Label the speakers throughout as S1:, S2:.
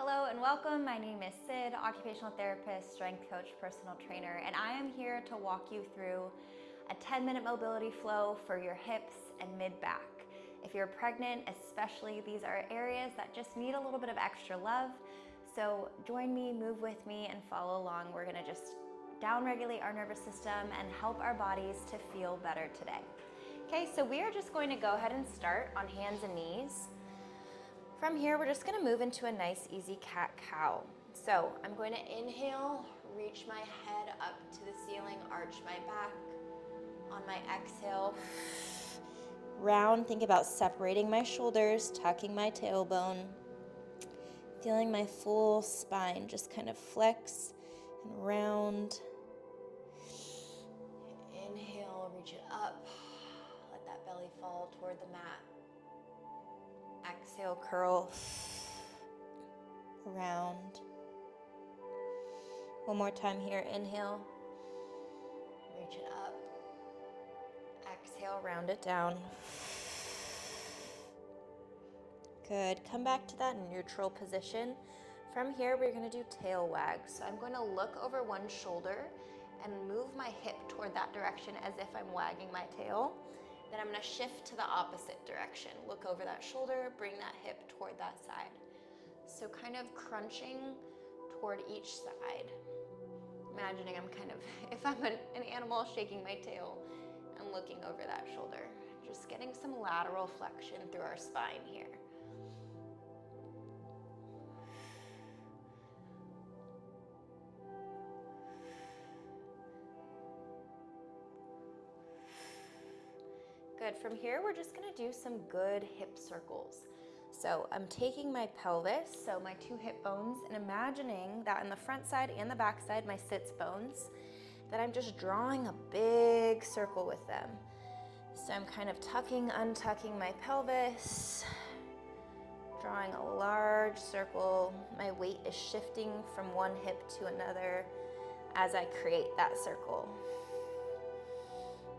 S1: Hello and welcome. My name is Sid, occupational therapist, strength coach, personal trainer, and I am here to walk you through a 10-minute mobility flow for your hips and mid-back. If you're pregnant, especially, these are areas that just need a little bit of extra love. So join me, move with me, and follow along. We're gonna just downregulate our nervous system and help our bodies to feel better today. Okay, so we are just going to go ahead and start on hands and knees. From here, we're just gonna move into a nice, easy cat-cow. So I'm going to inhale, reach my head up to the ceiling, arch my back. On my exhale, round, think about separating my shoulders, tucking my tailbone, feeling my full spine just kind of flex and round. Inhale, reach it up, let that belly fall toward the mat. Exhale, curl, round. One more time here, inhale, reach it up. Exhale, round it down. Good, come back to that neutral position. From here, we're gonna do tail wags. So I'm going to look over one shoulder and move my hip toward that direction as if I'm wagging my tail. Then I'm gonna shift to the opposite direction. Look over that shoulder, bring that hip toward that side. So kind of crunching toward each side. Imagining I'm kind of, if I'm an animal, shaking my tail and looking over that shoulder. Just getting some lateral flexion through our spine here. Good, from here we're just gonna do some good hip circles. So I'm taking my pelvis, so my two hip bones, and imagining that in the front side and the back side, my sits bones, that I'm just drawing a big circle with them. So I'm kind of tucking, untucking my pelvis, drawing a large circle. My weight is shifting from one hip to another as I create that circle.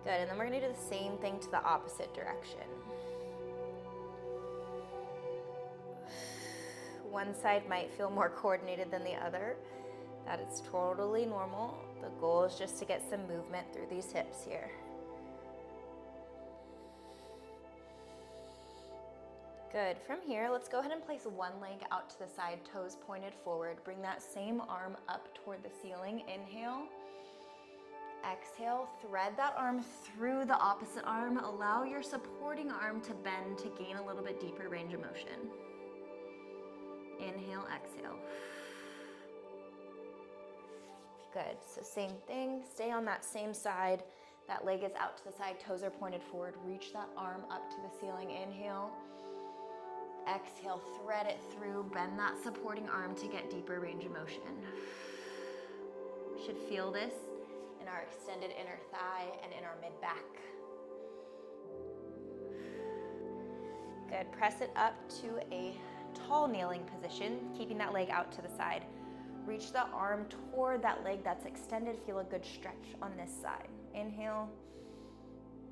S1: Good, and then we're gonna do the same thing to the opposite direction. One side might feel more coordinated than the other. That is totally normal. The goal is just to get some movement through these hips here. Good, from here, let's go ahead and place one leg out to the side, toes pointed forward. Bring that same arm up toward the ceiling. Inhale. Exhale, thread that arm through the opposite arm. Allow your supporting arm to bend to gain a little bit deeper range of motion. Inhale, exhale. Good, so same thing, stay on that same side. That leg is out to the side, toes are pointed forward. Reach that arm up to the ceiling. Inhale. Exhale, thread it through, bend that supporting arm to get deeper range of motion. You should feel this in our extended inner thigh and in our mid-back. Good, press it up to a tall kneeling position, keeping that leg out to the side. Reach the arm toward that leg that's extended. Feel a good stretch on this side. Inhale,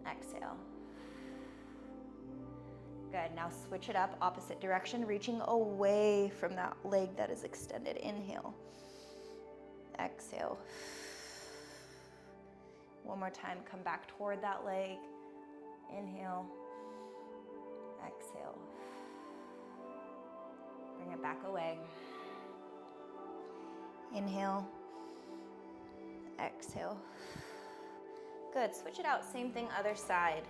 S1: exhale. Good, now switch it up, opposite direction, reaching away from that leg that is extended. Inhale, exhale. One more time, come back toward that leg. Inhale, exhale. Bring it back away. Inhale, exhale. Good, switch it out, same thing, other side.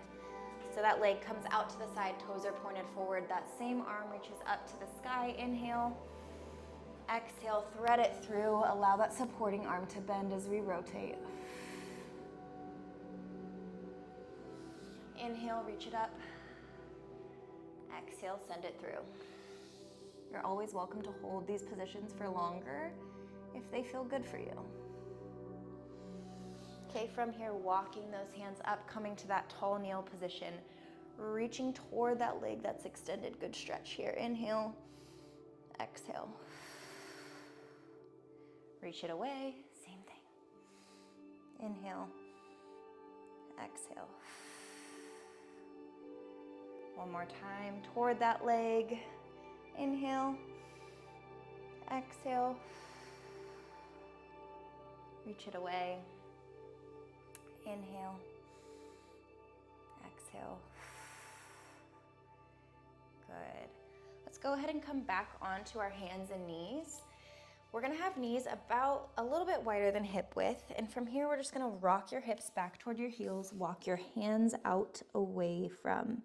S1: So that leg comes out to the side, toes are pointed forward. That same arm reaches up to the sky. Inhale, exhale, thread it through. Allow that supporting arm to bend as we rotate. Inhale, reach it up. Exhale, send it through. You're always welcome to hold these positions for longer if they feel good for you. Okay, from here, walking those hands up, coming to that tall kneel position, reaching toward that leg that's extended. Good stretch here. Inhale, exhale. Reach it away, same thing. Inhale, exhale. One more time, toward that leg. Inhale, Exhale. Reach it away. Inhale. Exhale. Good. Let's go ahead and come back onto our hands and knees. We're gonna have knees about a little bit wider than hip width. And from here, we're just gonna rock your hips back toward your heels. Walk your hands out away from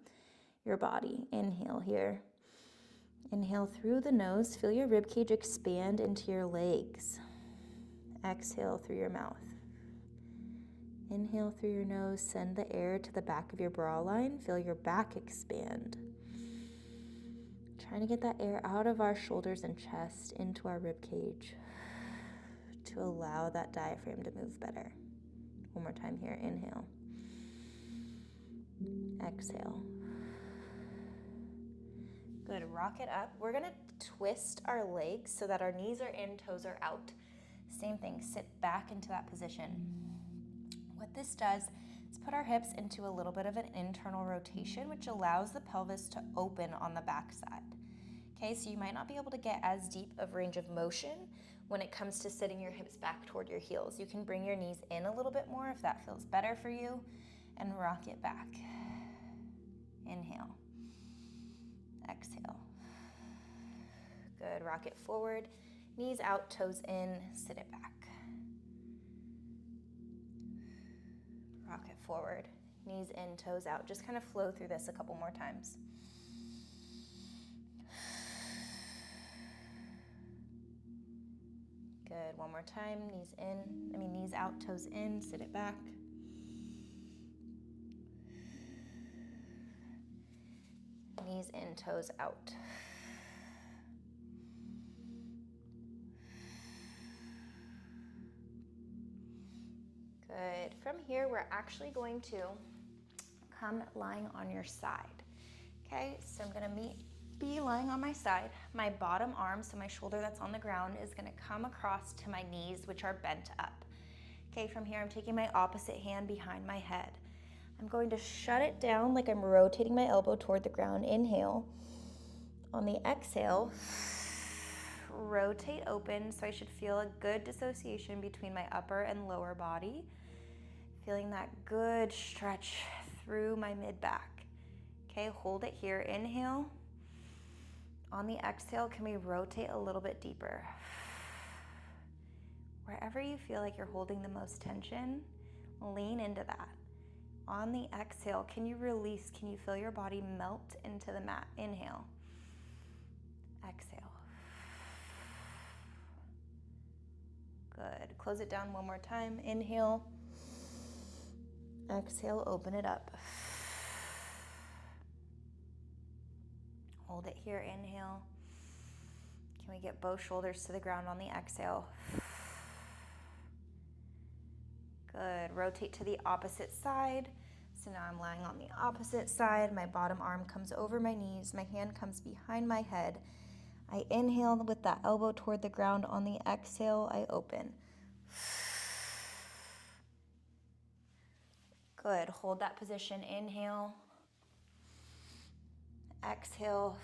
S1: your body. Inhale here. Inhale through the nose. Feel your rib cage expand into your legs. Exhale through your mouth. Inhale through your nose. Send the air to the back of your bra line. Feel your back expand. Trying to get that air out of our shoulders and chest into our rib cage to allow that diaphragm to move better. One more time here. Inhale. Exhale. Good. Rock it up. We're going to twist our legs so that our knees are in, toes are out. Same thing. Sit back into that position. What this does is put our hips into a little bit of an internal rotation, which allows the pelvis to open on the backside. Okay, so you might not be able to get as deep of range of motion when it comes to sitting your hips back toward your heels. You can bring your knees in a little bit more if that feels better for you, and rock it back. Inhale. Exhale. Good. Rock it forward. Knees out, toes in. Sit it back. Rock it forward. Knees in, toes out. Just kind of flow through this a couple more times. Good. One more time. Knees out, toes in. Sit it back. Knees in, toes out. Good. From here, we're actually going to come lying on your side. Okay, so I'm gonna be lying on my side. My bottom arm, so my shoulder that's on the ground, is gonna come across to my knees, which are bent up. Okay, from here, I'm taking my opposite hand behind my head. I'm going to shut it down like I'm rotating my elbow toward the ground. Inhale. On the exhale, rotate open, so I should feel a good dissociation between my upper and lower body. Feeling that good stretch through my mid-back. Okay, hold it here. Inhale. On the exhale, can we rotate a little bit deeper? Wherever you feel like you're holding the most tension, lean into that. On the exhale, can you release? Can you feel your body melt into the mat? Inhale. Exhale. Good. Close it down one more time. Inhale. Exhale, open it up. Hold it here. Inhale. Can we get both shoulders to the ground on the exhale? Good. Rotate to the opposite side. So now I'm lying on the opposite side. My bottom arm comes over my knees. My hand comes behind my head. I inhale with that elbow toward the ground. On the exhale, I open. Good. Hold that position. Inhale. Exhale.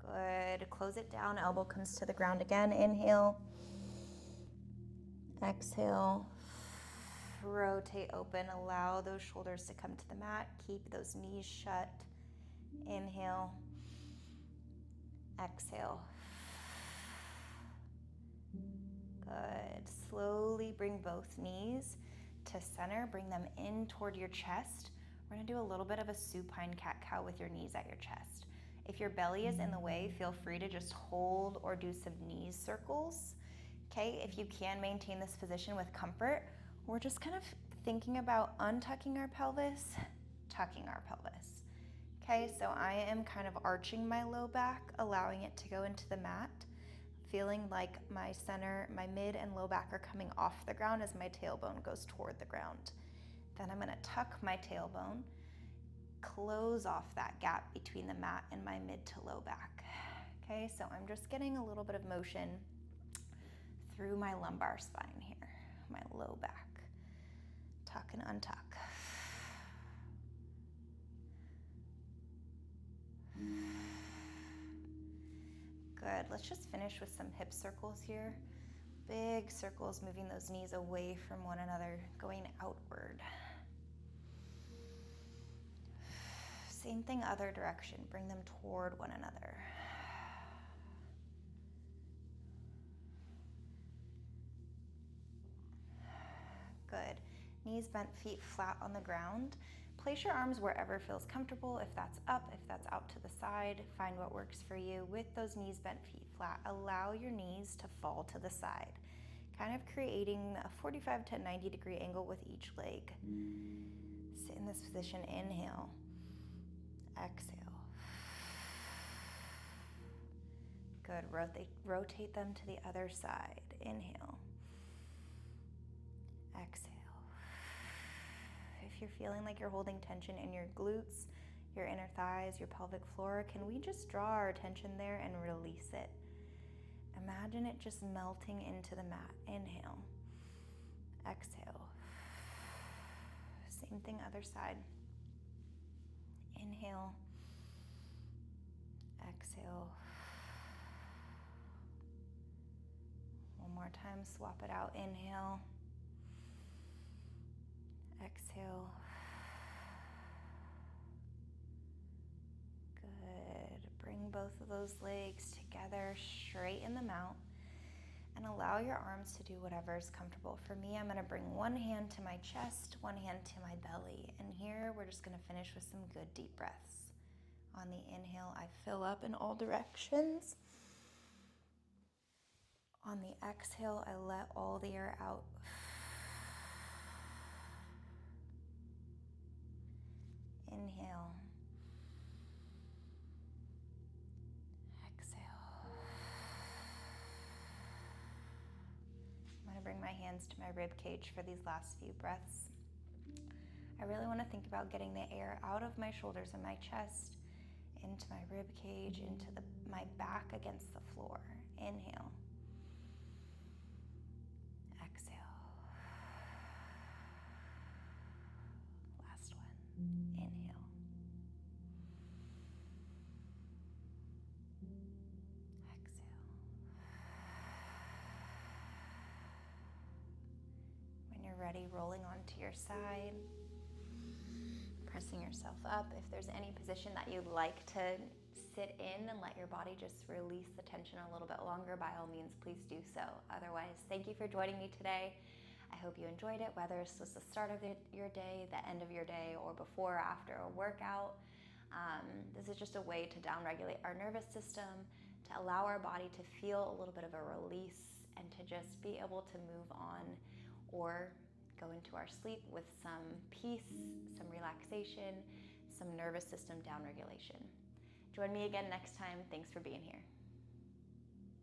S1: Good. Close it down. Elbow comes to the ground again. Inhale. Exhale. Rotate open. Allow those shoulders to come to the mat. Keep those knees shut. Inhale. Exhale. Good. Slowly bring both knees to center. Bring them in toward your chest. We're going to do a little bit of a supine cat-cow with your knees at your chest. If your belly is in the way, feel free to just hold or do some knee circles. Okay, if you can maintain this position with comfort, we're just kind of thinking about untucking our pelvis, tucking our pelvis. Okay, so I am kind of arching my low back, allowing it to go into the mat, feeling like my center, my mid and low back are coming off the ground as my tailbone goes toward the ground. Then I'm gonna tuck my tailbone, close off that gap between the mat and my mid to low back. Okay, so I'm just getting a little bit of motion through my lumbar spine here, my low back. Tuck and untuck. Good. Let's just finish with some hip circles here. Big circles, moving those knees away from one another, going outward. Same thing, other direction. Bring them toward one another. Good. Knees bent, feet flat on the ground. Place your arms wherever feels comfortable. If that's up, if that's out to the side, find what works for you. With those knees bent, feet flat, allow your knees to fall to the side, kind of creating a 45 to 90-degree angle with each leg. Sit in this position, inhale, exhale. Good, rotate them to the other side. Inhale, exhale. If you're feeling like you're holding tension in your glutes, your inner thighs, your pelvic floor, can we just draw our attention there and release it? Imagine it just melting into the mat. Inhale, exhale. Same thing, other side. Inhale, exhale. One more time, swap it out. Inhale, exhale. Good. Bring both of those legs together, straighten them out, and allow your arms to do whatever is comfortable. For me, I'm gonna bring one hand to my chest, one hand to my belly. And here, we're just gonna finish with some good deep breaths. On the inhale, I fill up in all directions. On the exhale, I let all the air out. Inhale. Exhale. I'm going to bring my hands to my rib cage for these last few breaths. I really want to think about getting the air out of my shoulders and my chest, into my rib cage, into my back against the floor. Inhale. Exhale. Last one. Inhale. Exhale. When you're ready, rolling onto your side, pressing yourself up. If there's any position that you'd like to sit in and let your body just release the tension a little bit longer, by all means, please do so. Otherwise, thank you for joining me today. I hope you enjoyed it, whether it's just the start of your day, the end of your day, or before or after a workout. This is just a way to downregulate our nervous system, to allow our body to feel a little bit of a release, and to just be able to move on or go into our sleep with some peace, some relaxation, some nervous system downregulation. Join me again next time. Thanks for being here.